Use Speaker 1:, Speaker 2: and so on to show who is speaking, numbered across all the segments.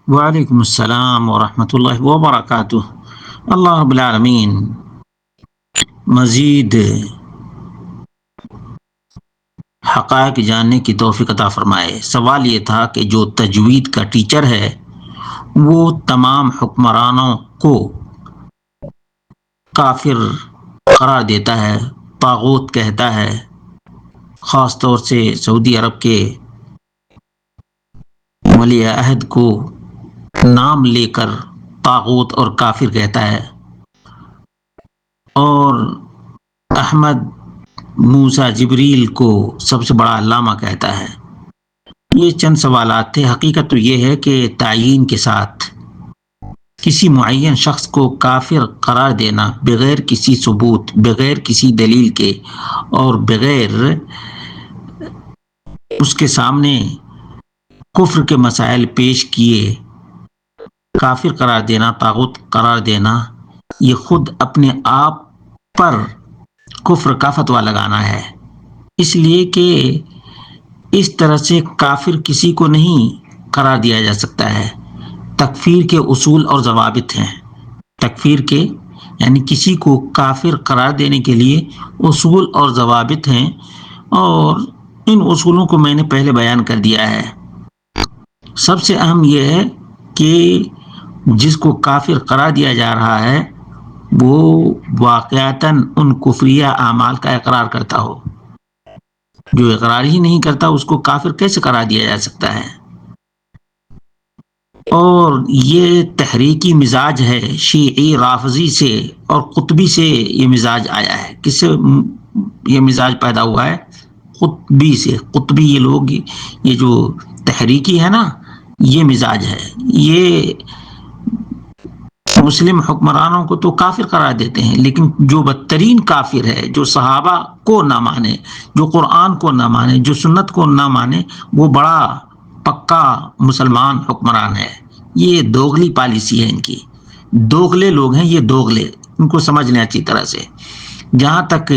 Speaker 1: وعلیکم السلام ورحمۃ اللہ وبرکاتہ۔ اللہ رب العالمین مزید حقائق جاننے کی توفیق عطا فرمائے۔ سوال یہ تھا کہ جو تجوید کا ٹیچر ہے وہ تمام حکمرانوں کو کافر قرار دیتا ہے، طاغوت کہتا ہے، خاص طور سے سعودی عرب کے ولی عہد کو نام لے کر طاغوت اور کافر کہتا ہے، اور احمد موسیٰ جبریل کو سب سے بڑا علامہ کہتا ہے۔ یہ چند سوالات تھے۔ حقیقت تو یہ ہے کہ تعیین کے ساتھ کسی معین شخص کو کافر قرار دینا بغیر کسی ثبوت، بغیر کسی دلیل کے اور بغیر اس کے سامنے کفر کے مسائل پیش کیے کافر قرار دینا، طاغوت قرار دینا، یہ خود اپنے آپ پر کفر کا فتویٰ لگانا ہے۔ اس لیے کہ اس طرح سے کافر کسی کو نہیں قرار دیا جا سکتا ہے۔ تکفیر کے اصول اور ضوابط ہیں۔ تکفیر کے یعنی کسی کو کافر قرار دینے کے لیے اصول اور ضوابط ہیں، اور ان اصولوں کو میں نے پہلے بیان کر دیا ہے۔ سب سے اہم یہ ہے کہ جس کو کافر قرار دیا جا رہا ہے وہ واقعتاً ان کفریہ اعمال کا اقرار کرتا ہو۔ جو اقرار ہی نہیں کرتا اس کو کافر کیسے قرار دیا جا سکتا ہے؟ اور یہ تحریکی مزاج ہے، شیعی رافضی سے اور قطبی سے یہ مزاج آیا ہے۔ کس سے یہ مزاج پیدا ہوا ہے؟ قطبی سے۔ قطبی یہ لوگ، یہ جو تحریکی ہے نا، یہ مزاج ہے۔ یہ مسلم حکمرانوں کو تو کافر قرار دیتے ہیں، لیکن جو بدترین کافر ہے، جو صحابہ کو نہ مانے، جو قرآن کو نہ مانے، جو سنت کو نہ مانے، وہ بڑا پکا مسلمان حکمران ہے۔ یہ دوغلی پالیسی ہے ان کی۔ دوغلے لوگ ہیں یہ، دوغلے، ان کو سمجھ لیں اچھی طرح سے۔ جہاں تک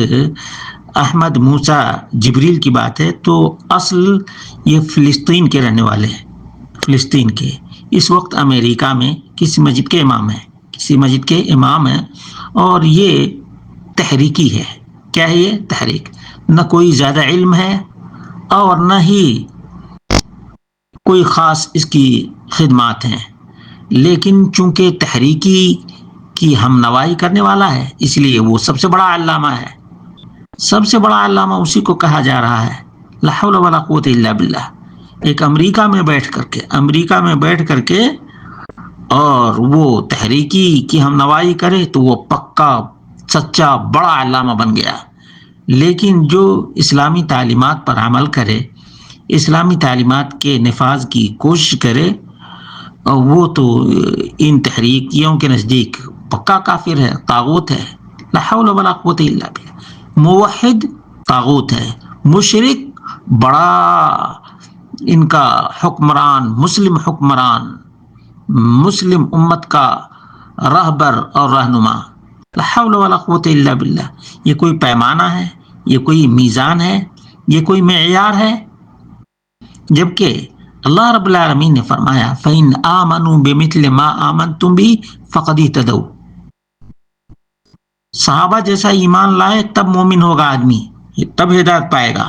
Speaker 1: احمد موسیٰ جبریل کی بات ہے تو اصل یہ فلسطین کے رہنے والے ہیں، فلسطین کے۔ اس وقت امریکہ میں کسی مسجد کے امام ہیں، کسی مسجد کے امام ہیں، اور یہ تحریکی ہے۔ کیا ہے یہ؟ تحریک۔ نہ کوئی زیادہ علم ہے اور نہ ہی کوئی خاص اس کی خدمات ہیں، لیکن چونکہ تحریکی کی ہم نوائی کرنے والا ہے اس لیے وہ سب سے بڑا علامہ ہے۔ سب سے بڑا علامہ اسی کو کہا جا رہا ہے۔ لا حول ولا قوت الا باللہ۔ ایک امریکہ میں بیٹھ کر کے اور وہ تحریکی کی ہم نوائی کرے تو وہ پکا سچا بڑا علامہ بن گیا۔ لیکن جو اسلامی تعلیمات پر عمل کرے، اسلامی تعلیمات کے نفاذ کی کوشش کرے، وہ تو ان تحریکیوں کے نزدیک پکا کافر ہے، طاغوت ہے۔ لا حول ولا قوت الا باللہ۔ موحد طاغوت ہے، مشرک بڑا ان کا حکمران، مسلم حکمران، مسلم امت کا رہبر اور رہنما۔ لا حول ولا قوت الا باللہ۔ یہ کوئی پیمانہ ہے؟ یہ کوئی میزان ہے؟ یہ کوئی معیار ہے؟ جبکہ اللہ رب العالمین نے فرمایا فَإِنْ آمَنُوا بِمِثْلِ مَا آمَنْتُمْ بِهِ فَقَدِ اهْتَدَوْا۔ صحابہ جیسا ایمان لائے تب مومن ہوگا آدمی، تب ہدایت پائے گا۔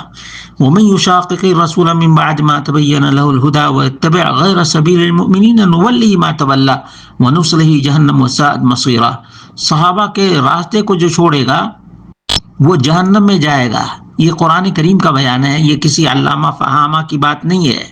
Speaker 1: وَمَنْ يُشَاقِقِ الرَّسُولَ مِنْ بَعْدِ مَا تَبَيَّنَ لَهُ الْهُدَى وَيَتَّبِعْ غَيْرَ سَبِيلِ الْمُؤْمِنِينَ نُوَلِّهِ مَا تَوَلَّى وَنُصْلِهِ جَهَنَّمَ وَسَاءَتْ مَصِيرًا۔ صحابہ کے راستے کو جو چھوڑے گا وہ جہنم میں جائے گا۔ یہ قرآن کریم کا بیان ہے، یہ کسی علامہ فہامہ کی بات نہیں ہے۔